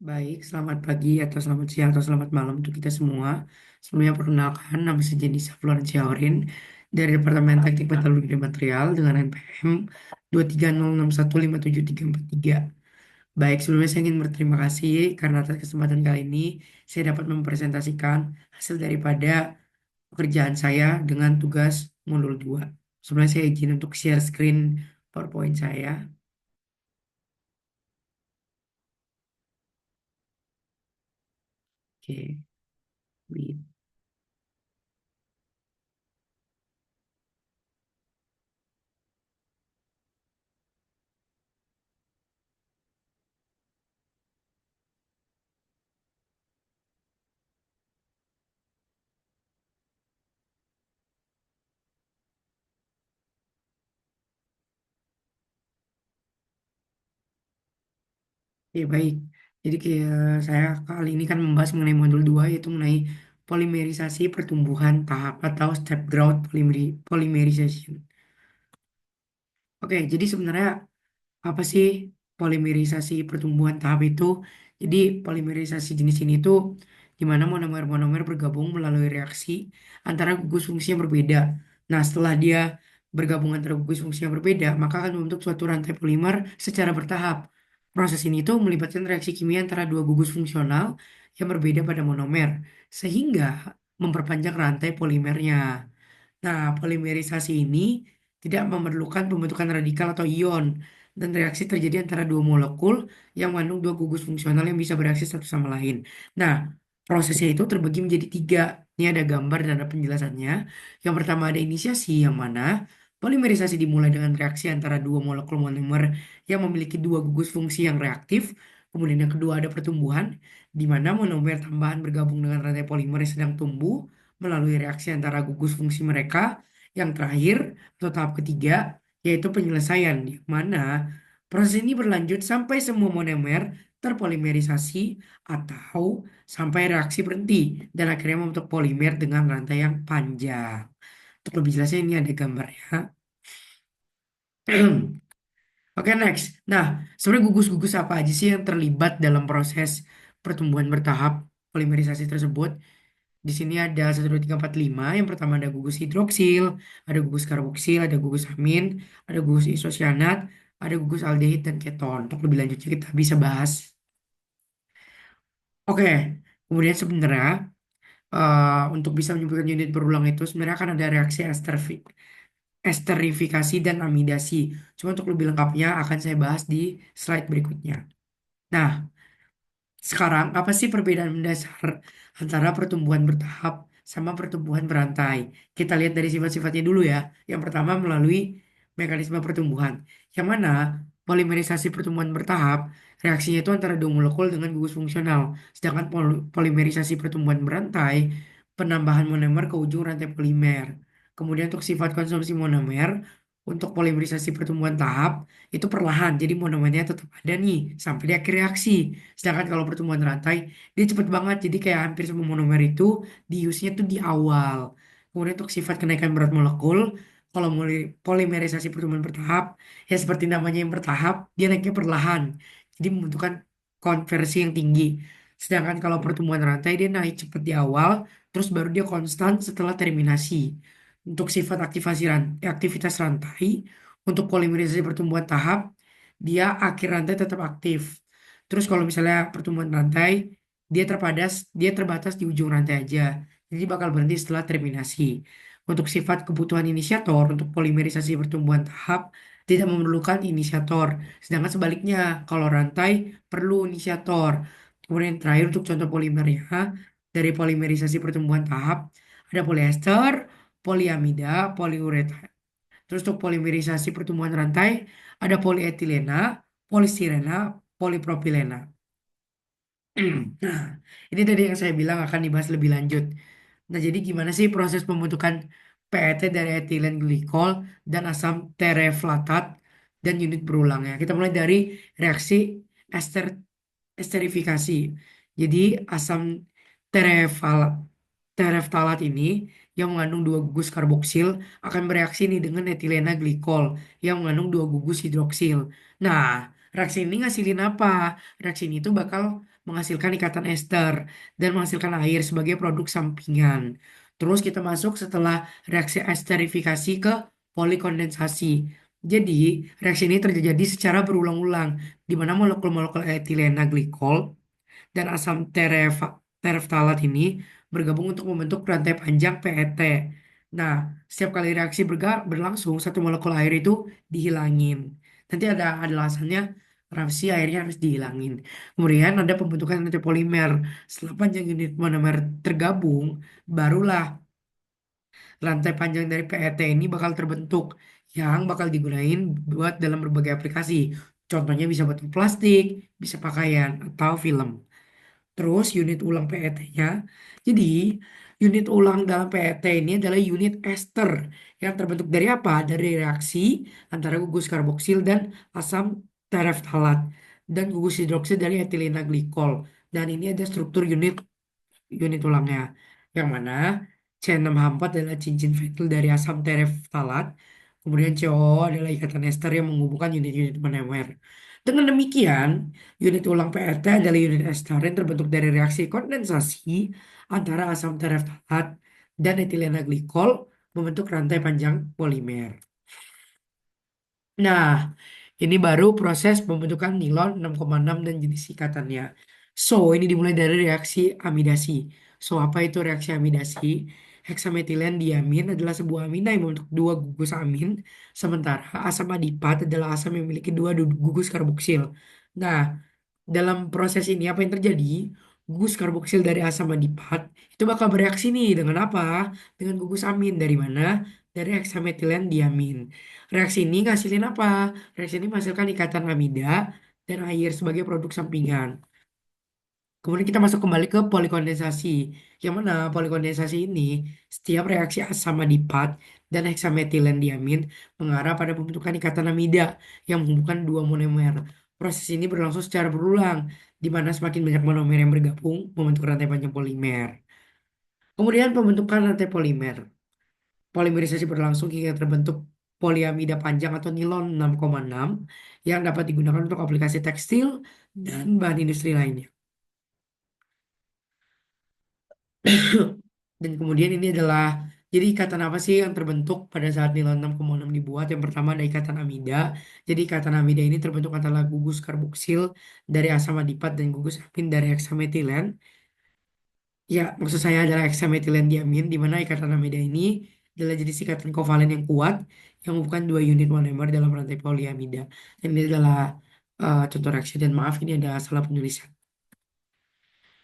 Baik, selamat pagi atau selamat siang atau selamat malam untuk kita semua. Sebelumnya perkenalkan, nama saya Jenny Safluan Syahrin dari Departemen Teknik Metalurgi dan Material dengan NPM 23061574343. Baik, sebelumnya saya ingin berterima kasih karena atas kesempatan kali ini saya dapat mempresentasikan hasil daripada pekerjaan saya dengan tugas modul 2. Sebelumnya saya izin untuk share screen PowerPoint saya. Oke, wait. Ya baik, jadi kayak saya kali ini kan membahas mengenai modul 2 yaitu mengenai polimerisasi pertumbuhan tahap atau step growth polymerization. Oke, jadi sebenarnya apa sih polimerisasi pertumbuhan tahap itu? Jadi polimerisasi jenis ini tuh di mana monomer-monomer bergabung melalui reaksi antara gugus fungsi yang berbeda. Nah, setelah dia bergabung antara gugus fungsi yang berbeda, maka akan membentuk suatu rantai polimer secara bertahap. Proses ini tuh melibatkan reaksi kimia antara dua gugus fungsional yang berbeda pada monomer, sehingga memperpanjang rantai polimernya. Nah, polimerisasi ini tidak memerlukan pembentukan radikal atau ion dan reaksi terjadi antara dua molekul yang mengandung dua gugus fungsional yang bisa bereaksi satu sama lain. Nah, prosesnya itu terbagi menjadi tiga. Ini ada gambar dan ada penjelasannya. Yang pertama ada inisiasi yang mana polimerisasi dimulai dengan reaksi antara dua molekul monomer yang memiliki dua gugus fungsi yang reaktif. Kemudian yang kedua ada pertumbuhan di mana monomer tambahan bergabung dengan rantai polimer yang sedang tumbuh melalui reaksi antara gugus fungsi mereka. Yang terakhir atau tahap ketiga yaitu penyelesaian di mana proses ini berlanjut sampai semua monomer terpolimerisasi atau sampai reaksi berhenti dan akhirnya membentuk polimer dengan rantai yang panjang. Untuk lebih jelasnya ini ada gambarnya. Oke, next. Nah, sebenarnya gugus-gugus apa aja sih yang terlibat dalam proses pertumbuhan bertahap polimerisasi tersebut? Di sini ada 1, 2, 3, 4, 5. Yang pertama ada gugus hidroksil, ada gugus karboksil, ada gugus amin, ada gugus isosianat, ada gugus aldehid dan keton. Untuk lebih lanjutnya kita bisa bahas. Oke, kemudian sebenarnya untuk bisa menyebutkan unit berulang itu sebenarnya akan ada reaksi esterifikasi dan amidasi. Cuma untuk lebih lengkapnya akan saya bahas di slide berikutnya. Nah, sekarang, apa sih perbedaan mendasar antara pertumbuhan bertahap sama pertumbuhan berantai? Kita lihat dari sifat-sifatnya dulu ya. Yang pertama melalui mekanisme pertumbuhan. Yang mana polimerisasi pertumbuhan bertahap, reaksinya itu antara dua molekul dengan gugus fungsional. Sedangkan polimerisasi pertumbuhan berantai, penambahan monomer ke ujung rantai polimer. Kemudian untuk sifat konsumsi monomer, untuk polimerisasi pertumbuhan tahap, itu perlahan. Jadi monomernya tetap ada nih sampai di akhir reaksi. Sedangkan kalau pertumbuhan rantai, dia cepet banget. Jadi kayak hampir semua monomer itu diusnya tuh di awal. Kemudian untuk sifat kenaikan berat molekul, kalau polimerisasi pertumbuhan bertahap, ya seperti namanya yang bertahap, dia naiknya perlahan. Jadi membutuhkan konversi yang tinggi. Sedangkan kalau pertumbuhan rantai, dia naik cepet di awal, terus baru dia konstan setelah terminasi. Untuk sifat aktivitas rantai, untuk polimerisasi pertumbuhan tahap, dia akhir rantai tetap aktif. Terus kalau misalnya pertumbuhan rantai, dia terbatas di ujung rantai aja. Jadi bakal berhenti setelah terminasi. Untuk sifat kebutuhan inisiator, untuk polimerisasi pertumbuhan tahap, tidak memerlukan inisiator. Sedangkan sebaliknya, kalau rantai perlu inisiator. Kemudian yang terakhir untuk contoh polimernya, dari polimerisasi pertumbuhan tahap, ada polyester, poliamida, poliuretan. Terus untuk polimerisasi pertumbuhan rantai, ada polietilena, polistirena, polipropilena. Nah, ini tadi yang saya bilang akan dibahas lebih lanjut. Nah, jadi gimana sih proses pembentukan PET dari etilen glikol dan asam tereflatat dan unit berulangnya? Kita mulai dari reaksi ester esterifikasi. Jadi asam terefal tereftalat ini yang mengandung dua gugus karboksil akan bereaksi nih dengan etilena glikol yang mengandung dua gugus hidroksil. Nah, reaksi ini ngasilin apa? Reaksi ini tuh bakal menghasilkan ikatan ester dan menghasilkan air sebagai produk sampingan. Terus kita masuk setelah reaksi esterifikasi ke polikondensasi. Jadi, reaksi ini terjadi secara berulang-ulang, di mana molekul-molekul etilena glikol dan asam tereftalat ini bergabung untuk membentuk rantai panjang PET. Nah, setiap kali reaksi berlangsung, satu molekul air itu dihilangin. Nanti ada alasannya kenapa sih airnya harus dihilangin. Kemudian ada pembentukan nanti polimer. Setelah panjang unit monomer tergabung, barulah rantai panjang dari PET ini bakal terbentuk yang bakal digunain buat dalam berbagai aplikasi. Contohnya bisa buat plastik, bisa pakaian, atau film. Terus unit ulang PET-nya. Jadi unit ulang dalam PET ini adalah unit ester yang terbentuk dari apa? Dari reaksi antara gugus karboksil dan asam tereftalat dan gugus hidroksil dari etilena glikol. Dan ini ada struktur unit ulangnya. Yang mana C6H4 adalah cincin fetil dari asam tereftalat. Kemudian COO adalah ikatan ester yang menghubungkan unit-unit monomer. Dengan demikian, unit ulang PET adalah unit ester yang terbentuk dari reaksi kondensasi antara asam tereftalat dan etilena glikol membentuk rantai panjang polimer. Nah, ini baru proses pembentukan nilon 6,6 dan jenis ikatannya. So, ini dimulai dari reaksi amidasi. So, apa itu reaksi amidasi? Heksametilen diamin adalah sebuah amina yang membentuk dua gugus amin, sementara asam adipat adalah asam yang memiliki dua gugus karboksil. Nah, dalam proses ini apa yang terjadi? Gugus karboksil dari asam adipat itu bakal bereaksi nih dengan apa? Dengan gugus amin dari mana? Dari heksametilen diamin. Reaksi ini ngasilin apa? Reaksi ini menghasilkan ikatan amida dan air sebagai produk sampingan. Kemudian kita masuk kembali ke polikondensasi. Yang mana polikondensasi ini setiap reaksi asam adipat dan heksametilen diamin mengarah pada pembentukan ikatan amida yang menghubungkan dua monomer. Proses ini berlangsung secara berulang, di mana semakin banyak monomer yang bergabung membentuk rantai panjang polimer. Kemudian pembentukan rantai polimer. Polimerisasi berlangsung hingga terbentuk poliamida panjang atau nilon 6,6 yang dapat digunakan untuk aplikasi tekstil dan bahan industri lainnya. Dan kemudian ini adalah jadi ikatan apa sih yang terbentuk pada saat nilon 6,6 dibuat? Yang pertama ada ikatan amida. Jadi ikatan amida ini terbentuk antara gugus karboksil dari asam adipat dan gugus amin dari heksametilen. Ya, maksud saya adalah heksametilen diamin, di mana ikatan amida ini adalah jenis ikatan kovalen yang kuat yang menghubungkan dua unit monomer dalam rantai poliamida. Dan ini adalah contoh reaksi dan maaf ini ada salah penulisan.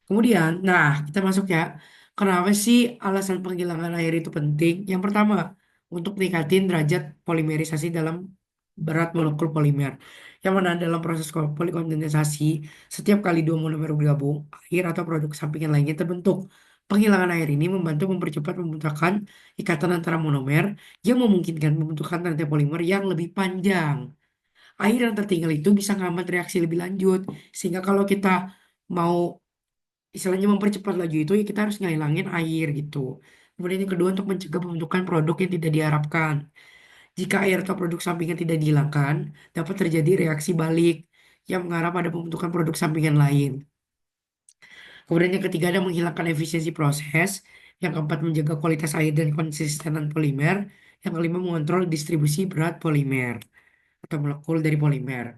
Kemudian, nah kita masuk ya. Kenapa sih alasan penghilangan air itu penting? Yang pertama, untuk meningkatin derajat polimerisasi dalam berat molekul polimer. Yang mana dalam proses polikondensasi, setiap kali dua monomer bergabung, air atau produk sampingan lainnya terbentuk. Penghilangan air ini membantu mempercepat pembentukan ikatan antara monomer yang memungkinkan pembentukan rantai polimer yang lebih panjang. Air yang tertinggal itu bisa menghambat reaksi lebih lanjut. Sehingga kalau kita mau istilahnya mempercepat laju itu ya kita harus ngilangin air gitu. Kemudian yang kedua untuk mencegah pembentukan produk yang tidak diharapkan. Jika air atau produk sampingan tidak dihilangkan, dapat terjadi reaksi balik yang mengarah pada pembentukan produk sampingan lain. Kemudian yang ketiga ada menghilangkan efisiensi proses. Yang keempat menjaga kualitas air dan konsistenan polimer. Yang kelima mengontrol distribusi berat polimer atau molekul dari polimer.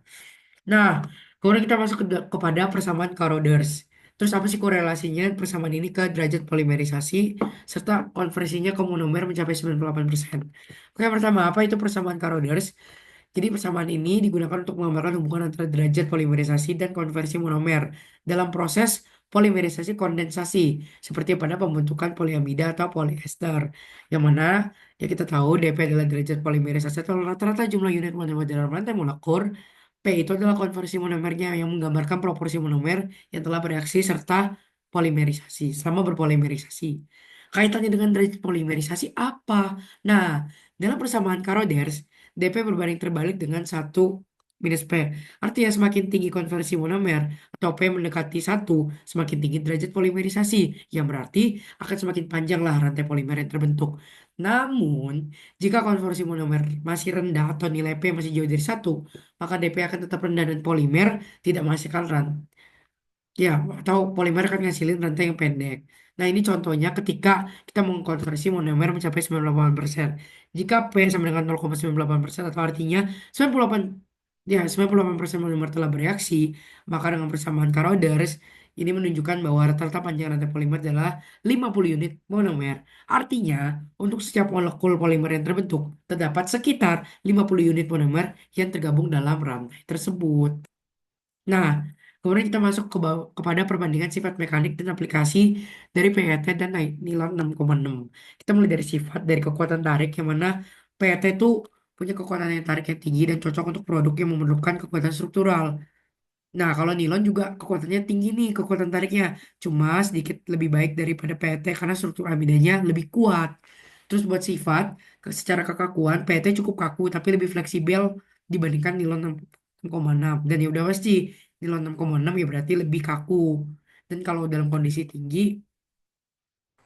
Nah, kemudian kita masuk kepada persamaan Caroders. Terus apa sih korelasinya persamaan ini ke derajat polimerisasi serta konversinya ke monomer mencapai 98%? Oke, yang pertama, apa itu persamaan Caroders? Jadi persamaan ini digunakan untuk menggambarkan hubungan antara derajat polimerisasi dan konversi monomer dalam proses polimerisasi kondensasi seperti pada pembentukan poliamida atau polyester. Yang mana ya kita tahu DP adalah derajat polimerisasi atau rata-rata jumlah unit monomer dalam rantai molekul. P itu adalah konversi monomernya yang menggambarkan proporsi monomer yang telah bereaksi serta polimerisasi selama berpolimerisasi. Kaitannya dengan derajat polimerisasi apa? Nah, dalam persamaan Caroders, DP berbanding terbalik dengan satu minus P. Artinya semakin tinggi konversi monomer atau P mendekati satu, semakin tinggi derajat polimerisasi. Yang berarti akan semakin panjanglah rantai polimer yang terbentuk. Namun, jika konversi monomer masih rendah atau nilai P masih jauh dari satu, maka DP akan tetap rendah dan polimer tidak menghasilkan Ya, atau polimer kan ngasilin rantai yang pendek. Nah, ini contohnya ketika kita mengkonversi monomer mencapai 98%. Jika P sama dengan 0,98%, atau artinya 98, ya, 98% monomer telah bereaksi, maka dengan persamaan Caroders, ini menunjukkan bahwa rata-rata panjang rantai polimer adalah 50 unit monomer. Artinya, untuk setiap molekul polimer yang terbentuk, terdapat sekitar 50 unit monomer yang tergabung dalam rantai tersebut. Nah, kemudian kita masuk kepada perbandingan sifat mekanik dan aplikasi dari PET dan nilon 6,6. Kita mulai dari sifat, dari kekuatan tarik, yang mana PET itu punya kekuatan yang tarik yang tinggi dan cocok untuk produk yang memerlukan kekuatan struktural. Nah, kalau nilon juga kekuatannya tinggi nih, kekuatan tariknya. Cuma sedikit lebih baik daripada PET karena struktur amidanya lebih kuat. Terus buat sifat, secara kekakuan, PET cukup kaku tapi lebih fleksibel dibandingkan nilon 6,6. Dan ya udah pasti, nilon 6,6 ya berarti lebih kaku. Dan kalau dalam kondisi tinggi,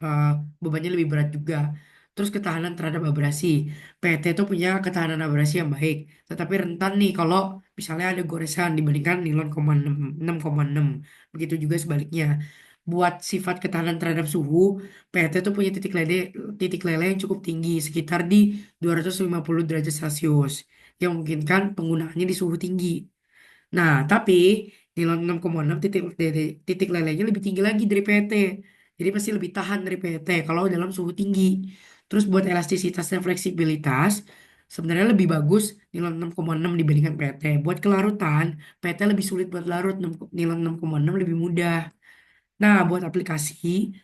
eh, bebannya lebih berat juga. Terus ketahanan terhadap abrasi. PT itu punya ketahanan abrasi yang baik, tetapi rentan nih kalau misalnya ada goresan dibandingkan nilon 6,6. Begitu juga sebaliknya. Buat sifat ketahanan terhadap suhu, PT itu punya titik leleh yang cukup tinggi, sekitar di 250 derajat Celcius, yang memungkinkan penggunaannya di suhu tinggi. Nah, tapi nilai 6,6 titik lelehnya lebih tinggi lagi dari PET. Jadi pasti lebih tahan dari PET kalau dalam suhu tinggi. Terus buat elastisitas dan fleksibilitas, sebenarnya lebih bagus nilai 6,6 dibandingkan PET. Buat kelarutan, PET lebih sulit buat larut, nilai 6,6 lebih mudah. Nah, buat aplikasi,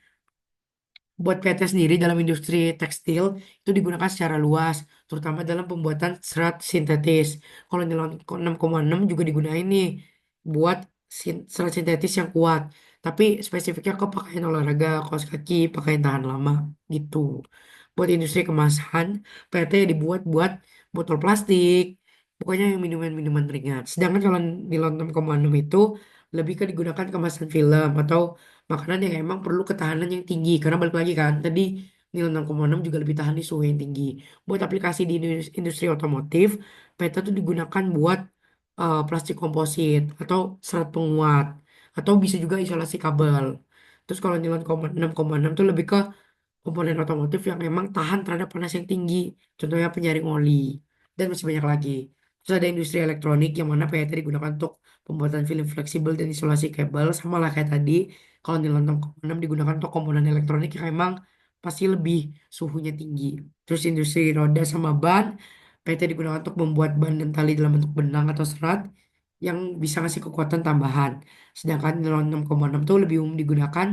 buat PT sendiri dalam industri tekstil itu digunakan secara luas, terutama dalam pembuatan serat sintetis. Kalau nilon 6,6 juga digunain nih buat serat sintetis yang kuat, tapi spesifiknya ke pakaian olahraga, kaos kaki, pakaian tahan lama gitu. Buat industri kemasan, PT dibuat buat botol plastik, pokoknya yang minuman-minuman ringan. Sedangkan kalau nilon 6,6 itu lebih ke digunakan kemasan film atau makanan yang emang perlu ketahanan yang tinggi, karena balik lagi kan tadi nilai 6,6 juga lebih tahan di suhu yang tinggi. Buat aplikasi di industri otomotif, PET itu digunakan buat plastik komposit atau serat penguat, atau bisa juga isolasi kabel. Terus kalau nilai 6,6 itu lebih ke komponen otomotif yang memang tahan terhadap panas yang tinggi, contohnya penyaring oli, dan masih banyak lagi. Terus ada industri elektronik yang mana PET digunakan untuk pembuatan film fleksibel dan isolasi kabel, sama lah kayak tadi. Kalau nilai 6,6 digunakan untuk komponen elektronik yang memang pasti lebih suhunya tinggi. Terus industri roda sama ban, PET digunakan untuk membuat ban dan tali dalam bentuk benang atau serat yang bisa ngasih kekuatan tambahan. Sedangkan nilai 6,6 itu lebih umum digunakan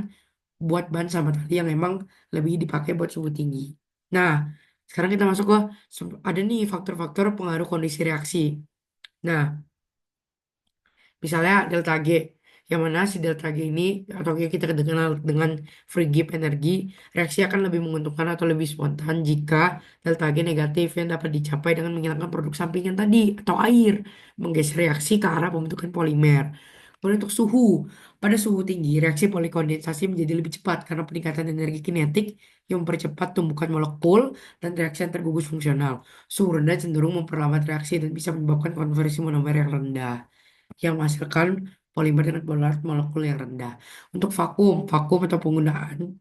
buat ban sama tali yang emang lebih dipakai buat suhu tinggi. Nah, sekarang kita masuk ke ada nih faktor-faktor pengaruh kondisi reaksi. Nah, misalnya delta G, yang mana si delta G ini atau yang kita kenal dengan free give energi, reaksi akan lebih menguntungkan atau lebih spontan jika delta G negatif yang dapat dicapai dengan menghilangkan produk sampingan tadi atau air, menggeser reaksi ke arah pembentukan polimer. Kemudian untuk suhu, pada suhu tinggi reaksi polikondensasi menjadi lebih cepat karena peningkatan energi kinetik yang mempercepat tumbukan molekul dan reaksi yang tergugus fungsional. Suhu rendah cenderung memperlambat reaksi dan bisa menyebabkan konversi monomer yang rendah yang menghasilkan polimer dengan berat molekul yang rendah. Untuk vakum atau penggunaan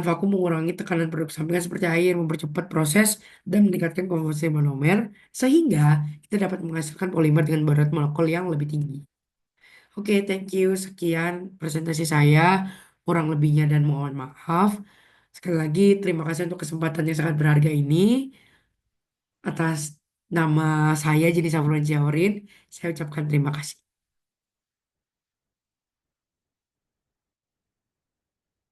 vakum mengurangi tekanan produk sampingan seperti air, mempercepat proses dan meningkatkan konversi monomer sehingga kita dapat menghasilkan polimer dengan berat molekul yang lebih tinggi. Oke, thank you. Sekian presentasi saya. Kurang lebihnya dan mohon maaf. Sekali lagi, terima kasih untuk kesempatan yang sangat berharga ini. Atas nama saya, Jenny Safuran Jaurin, saya ucapkan terima kasih.